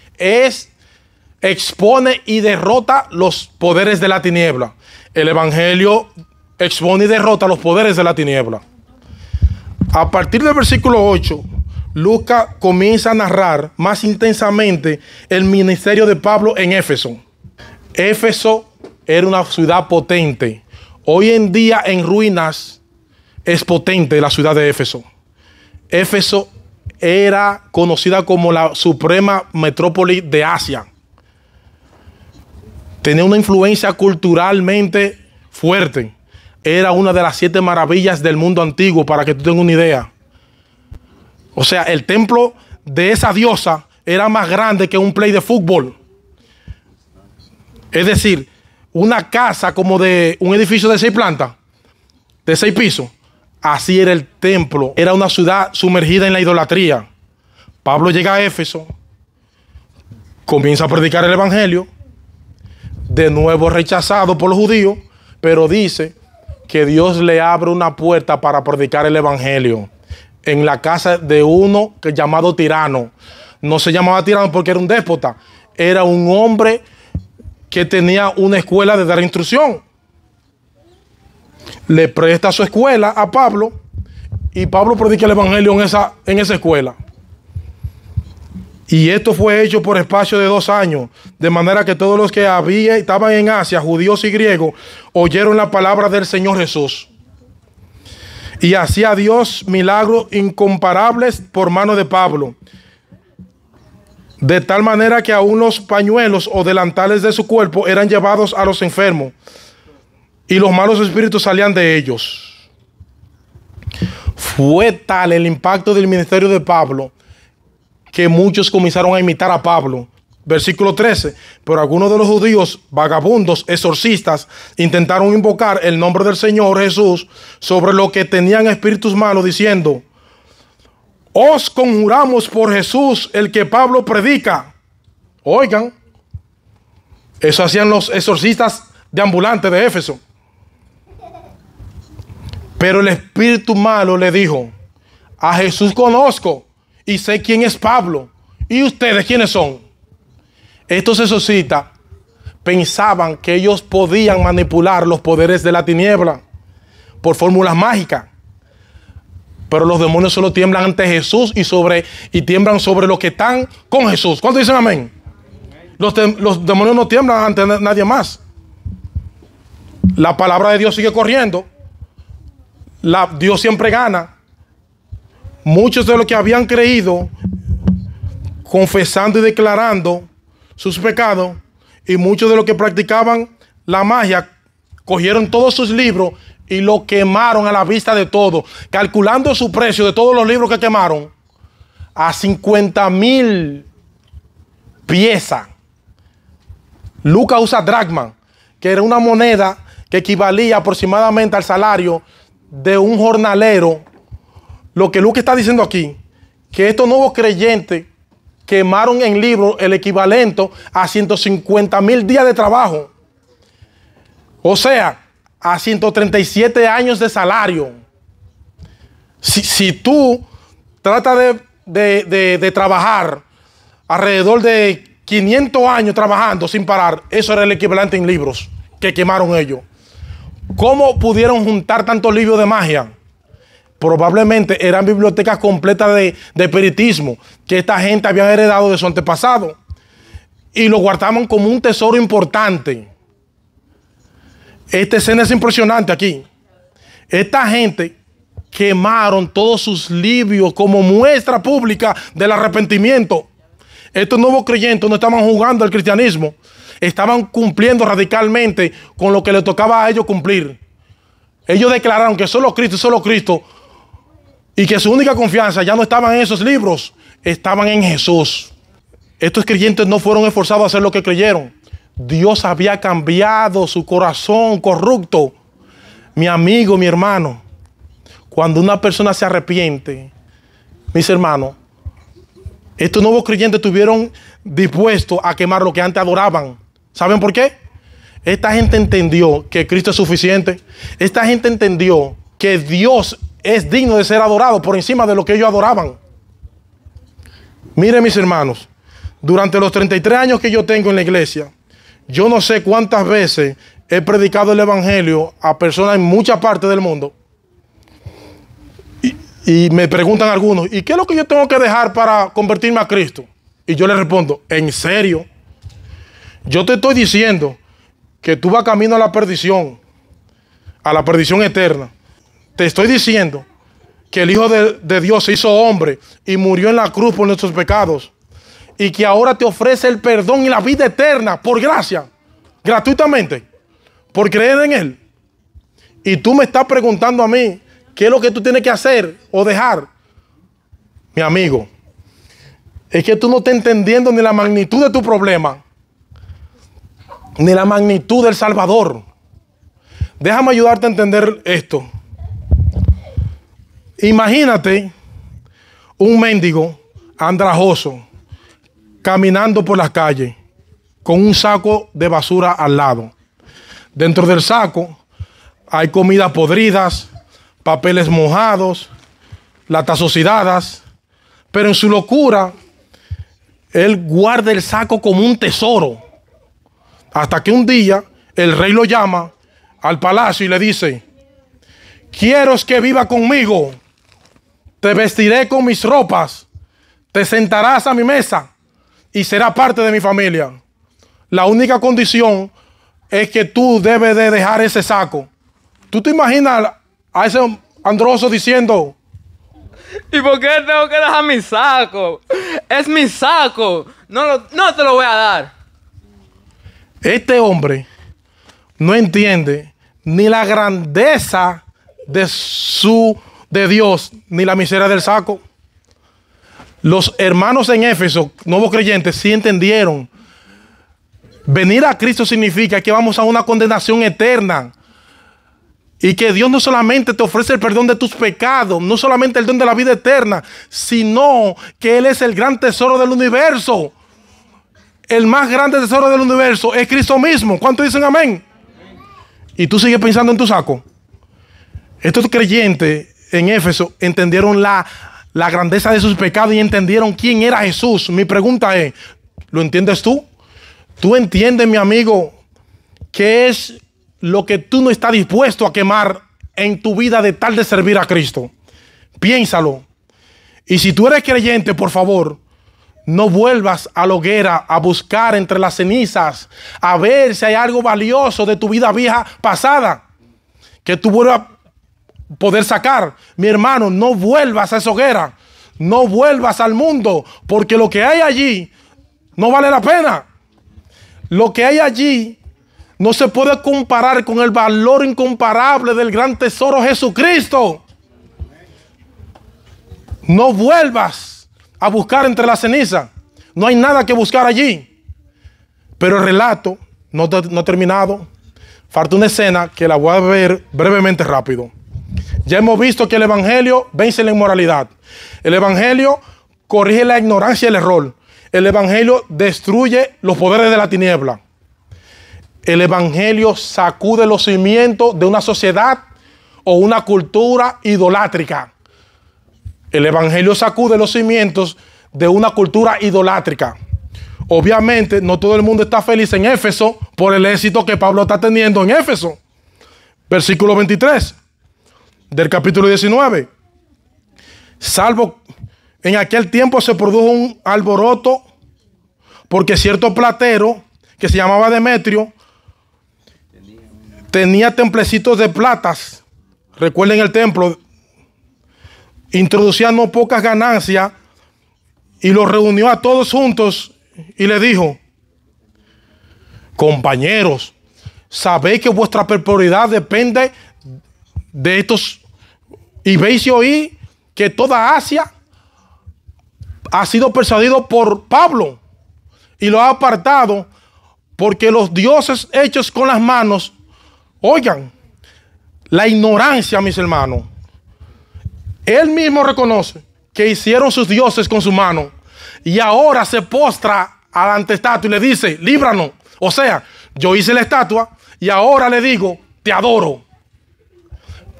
Speaker 1: expone y derrota los poderes de la tiniebla. El evangelio expone y derrota los poderes de la tiniebla. A partir del versículo 8, Lucas comienza a narrar más intensamente el ministerio de Pablo en Éfeso. Éfeso era una ciudad potente. Hoy en día en ruinas es potente la ciudad de Éfeso. Éfeso era conocida como la suprema metrópoli de Asia. Tenía una influencia culturalmente fuerte. Era una de las 7 maravillas del mundo antiguo, para que tú tengas una idea. O sea, el templo de esa diosa era más grande que un play de fútbol. Es decir, una casa como de un edificio de 6 plantas, de 6 pisos. Así era el templo. Era una ciudad sumergida en la idolatría. Pablo llega a Éfeso, comienza a predicar el evangelio, de nuevo rechazado por los judíos, pero dice que Dios le abre una puerta para predicar el evangelio en la casa de uno que llamado Tirano. No se llamaba tirano porque era un déspota, era un hombre que tenía una escuela de dar instrucción. Le presta su escuela a Pablo y Pablo predica el evangelio en esa escuela. Y esto fue hecho por espacio de 2 años, de manera que todos los que estaban en Asia, judíos y griegos, oyeron la palabra del Señor Jesús. Y hacía Dios milagros incomparables por mano de Pablo, de tal manera que aún los pañuelos o delantales de su cuerpo eran llevados a los enfermos, y los malos espíritus salían de ellos. Fue tal el impacto del ministerio de Pablo que muchos comenzaron a imitar a Pablo. Versículo 13. Pero algunos de los judíos, vagabundos, exorcistas, intentaron invocar el nombre del Señor Jesús sobre los que tenían espíritus malos, diciendo: os conjuramos por Jesús, el que Pablo predica. Oigan, eso hacían los exorcistas de ambulantes de Éfeso. Pero el espíritu malo le dijo: a Jesús conozco y sé quién es Pablo. ¿Y ustedes quiénes son? Estos exorcistas pensaban que ellos podían manipular los poderes de la tiniebla por fórmulas mágicas. Pero los demonios solo tiemblan ante Jesús y tiemblan sobre los que están con Jesús. ¿Cuántos dicen amén? Los demonios no tiemblan ante nadie más. La palabra de Dios sigue corriendo. Dios siempre gana. Muchos de los que habían creído, confesando y declarando sus pecados, y muchos de los que practicaban la magia, cogieron todos sus libros y lo quemaron a la vista de todos, calculando su precio de todos los libros que quemaron a 50,000 piezas. Lucas usa dracma, que era una moneda que equivalía aproximadamente al salario de un jornalero. Lo que Lucas está diciendo aquí, que estos nuevos creyentes quemaron en libros el equivalente a 150,000 días de trabajo. O sea, a 137 años de salario. Si tú tratas de trabajar alrededor de 500 años trabajando sin parar, eso era el equivalente en libros que quemaron ellos. ¿Cómo pudieron juntar tantos libros de magia? Probablemente eran bibliotecas completas de espiritismo que esta gente había heredado de su antepasado y lo guardaban como un tesoro importante. Esta escena es impresionante aquí. Esta gente quemaron todos sus libros como muestra pública del arrepentimiento. Estos nuevos creyentes no estaban jugando al cristianismo, estaban cumpliendo radicalmente con lo que les tocaba a ellos cumplir. Ellos declararon que solo Cristo, y que su única confianza ya no estaba en esos libros, estaban en Jesús. Estos creyentes no fueron esforzados a hacer lo que creyeron. Dios había cambiado su corazón corrupto. Mi amigo, mi hermano, cuando una persona se arrepiente, mis hermanos, Estos nuevos creyentes estuvieron dispuestos a quemar lo que antes adoraban. ¿Saben por qué? Esta gente entendió que Cristo es suficiente. Esta gente entendió que Dios es digno de ser adorado por encima de lo que ellos adoraban. Miren, mis hermanos, durante los 33 años que yo tengo en la iglesia, yo no sé cuántas veces he predicado el evangelio a personas en muchas partes del mundo. Y me preguntan algunos, ¿y qué es lo que yo tengo que dejar para convertirme a Cristo? Y yo les respondo, ¿en serio? Yo te estoy diciendo que tú vas camino a la perdición eterna. Te estoy diciendo que el Hijo de Dios se hizo hombre y murió en la cruz por nuestros pecados. Y que ahora te ofrece el perdón y la vida eterna por gracia, gratuitamente, por creer en Él. Y tú me estás preguntando a mí, ¿qué es lo que tú tienes que hacer o dejar? Mi amigo, es que tú no estás entendiendo ni la magnitud de tu problema, ni la magnitud del Salvador. Déjame ayudarte a entender esto. Imagínate un mendigo andrajoso caminando por las calles con un saco de basura al lado. Dentro del saco hay comidas podridas, papeles mojados, latas oxidadas, pero en su locura él guarda el saco como un tesoro, hasta que un día el rey lo llama al palacio y le dice: quiero que viva conmigo, te vestiré con mis ropas, te sentarás a mi mesa y será parte de mi familia. La única condición es que tú debes de dejar ese saco. ¿Tú te imaginas a ese androso diciendo:
Speaker 3: ¿y por qué tengo que dejar mi saco? Es mi saco. No te lo voy a dar.
Speaker 1: Este hombre no entiende ni la grandeza de Dios, ni la miseria del saco. Los hermanos en Éfeso, nuevos creyentes, sí entendieron. Venir a Cristo significa que vamos a una condenación eterna. Y que Dios no solamente te ofrece el perdón de tus pecados, no solamente el don de la vida eterna, sino que Él es el gran tesoro del universo. El más grande tesoro del universo es Cristo mismo. ¿Cuántos dicen amén? Y tú sigues pensando en tu saco. Estos creyentes en Éfeso entendieron la grandeza de sus pecados y entendieron quién era Jesús. Mi pregunta es, ¿lo entiendes tú? ¿Tú entiendes, mi amigo, qué es lo que tú no estás dispuesto a quemar en tu vida de tal de servir a Cristo? Piénsalo. Y si tú eres creyente, por favor, no vuelvas a la hoguera a buscar entre las cenizas, a ver si hay algo valioso de tu vida vieja pasada que tú vuelvas a poder sacar. Mi hermano, no vuelvas a esa hoguera, no vuelvas al mundo, porque lo que hay allí no vale la pena. Lo que hay allí no se puede comparar con el valor incomparable del gran tesoro Jesucristo. No vuelvas a buscar entre la ceniza. No hay nada que buscar allí. Pero el relato no ha terminado. Falta una escena que la voy a ver brevemente rápido. Ya hemos visto que el evangelio vence la inmoralidad. El evangelio corrige la ignorancia y el error. El evangelio destruye los poderes de la tiniebla. El evangelio sacude los cimientos de una sociedad o una cultura idolátrica. El evangelio sacude los cimientos de una cultura idolátrica. Obviamente, no todo el mundo está feliz en Éfeso por el éxito que Pablo está teniendo en Éfeso. Versículo 23 del capítulo 19. Salvo en aquel tiempo se produjo un alboroto porque cierto platero que se llamaba Demetrio tenía templecitos de platas. Recuerden el templo. Introducía no pocas ganancias y los reunió a todos juntos y le dijo: compañeros, sabéis que vuestra prosperidad depende de estos, y veis y oí que toda Asia ha sido persuadido por Pablo y lo ha apartado porque los dioses hechos con las manos, oigan, la ignorancia, mis hermanos. Él mismo reconoce que hicieron sus dioses con su mano. y ahora se postra al estatua y le dice, líbranos. O sea, yo hice la estatua y ahora le digo, te adoro.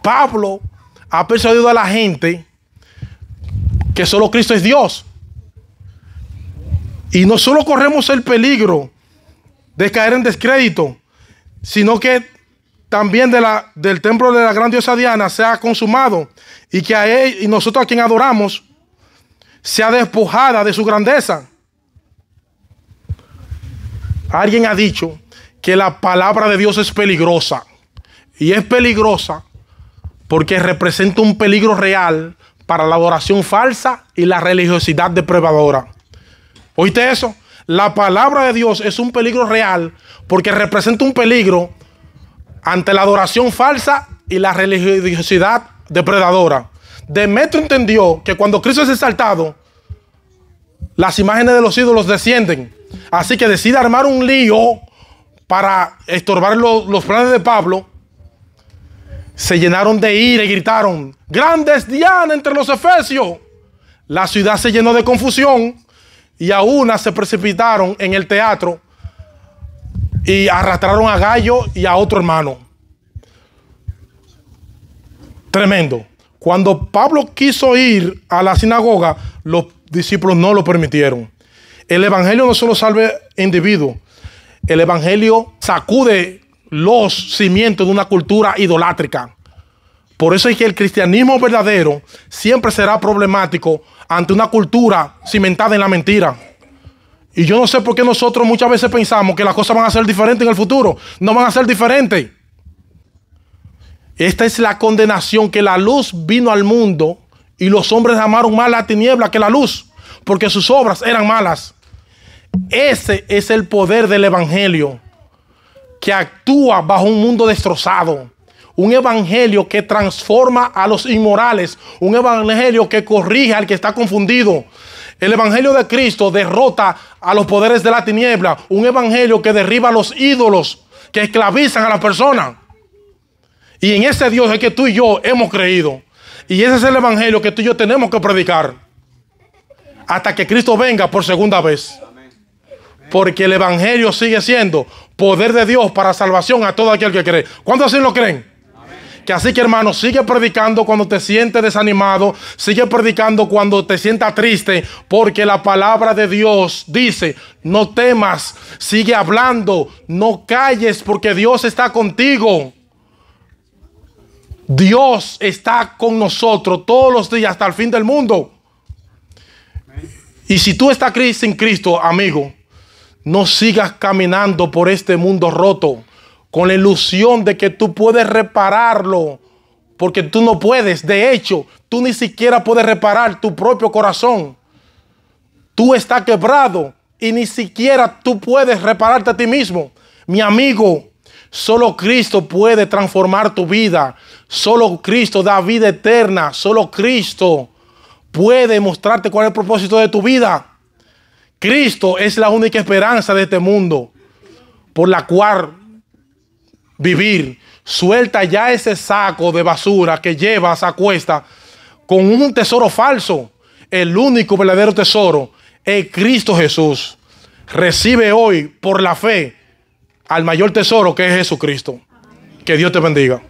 Speaker 1: Pablo ha persuadido a la gente que solo Cristo es Dios. Y no solo corremos el peligro de caer en descrédito, sino que también del templo de la gran diosa Diana sea consumado y que a él y nosotros a quien adoramos sea despojada de su grandeza. Alguien ha dicho que la palabra de Dios es peligrosa, y es peligrosa porque representa un peligro real para la adoración falsa y la religiosidad depredadora. ¿Oíste eso? La palabra de Dios es un peligro real porque representa un peligro ante la adoración falsa y la religiosidad depredadora. Demetrio entendió que cuando Cristo es exaltado, las imágenes de los ídolos descienden. Así que decide armar un lío para estorbar los planes de Pablo. Se llenaron de ira y gritaron, grande es Diana entre los efesios. La ciudad se llenó de confusión y a una se precipitaron en el teatro y arrastraron a Gallo y a otro hermano. Tremendo. Cuando Pablo quiso ir a la sinagoga, los discípulos no lo permitieron. El evangelio no solo salva individuos, el evangelio sacude los cimientos de una cultura idolátrica. Por eso es que el cristianismo verdadero siempre será problemático ante una cultura cimentada en la mentira. Y yo no sé por qué nosotros muchas veces pensamos que las cosas van a ser diferentes en el futuro. No van a ser diferentes. Esta es la condenación, que la luz vino al mundo y los hombres amaron más la tiniebla que la luz, porque sus obras eran malas. Ese es el poder del evangelio, que actúa bajo un mundo destrozado. Un evangelio que transforma a los inmorales. Un evangelio que corrige al que está confundido. El evangelio de Cristo derrota a los poderes de la tiniebla. Un evangelio que derriba a los ídolos que esclavizan a las personas. Y en ese Dios es que tú y yo hemos creído. Y ese es el evangelio que tú y yo tenemos que predicar hasta que Cristo venga por segunda vez. Porque el evangelio sigue siendo poder de Dios para salvación a todo aquel que cree. ¿Cuántos así lo creen? Que así que, hermano, sigue predicando cuando te sientes desanimado. Sigue predicando cuando te sientas triste, porque la palabra de Dios dice, no temas, sigue hablando, no calles, porque Dios está contigo. Dios está con nosotros todos los días hasta el fin del mundo. Y si tú estás sin Cristo, amigo, no sigas caminando por este mundo roto con la ilusión de que tú puedes repararlo, porque tú no puedes. De hecho, tú ni siquiera puedes reparar tu propio corazón. Tú estás quebrado y ni siquiera tú puedes repararte a ti mismo. Mi amigo, solo Cristo puede transformar tu vida. Solo Cristo da vida eterna. Solo Cristo puede mostrarte cuál es el propósito de tu vida. Cristo es la única esperanza de este mundo por la cual vivir. Suelta ya ese saco de basura que llevas a cuesta con un tesoro falso. El único verdadero tesoro es Cristo Jesús. Recibe hoy por la fe al mayor tesoro, que es Jesucristo. Que Dios te bendiga.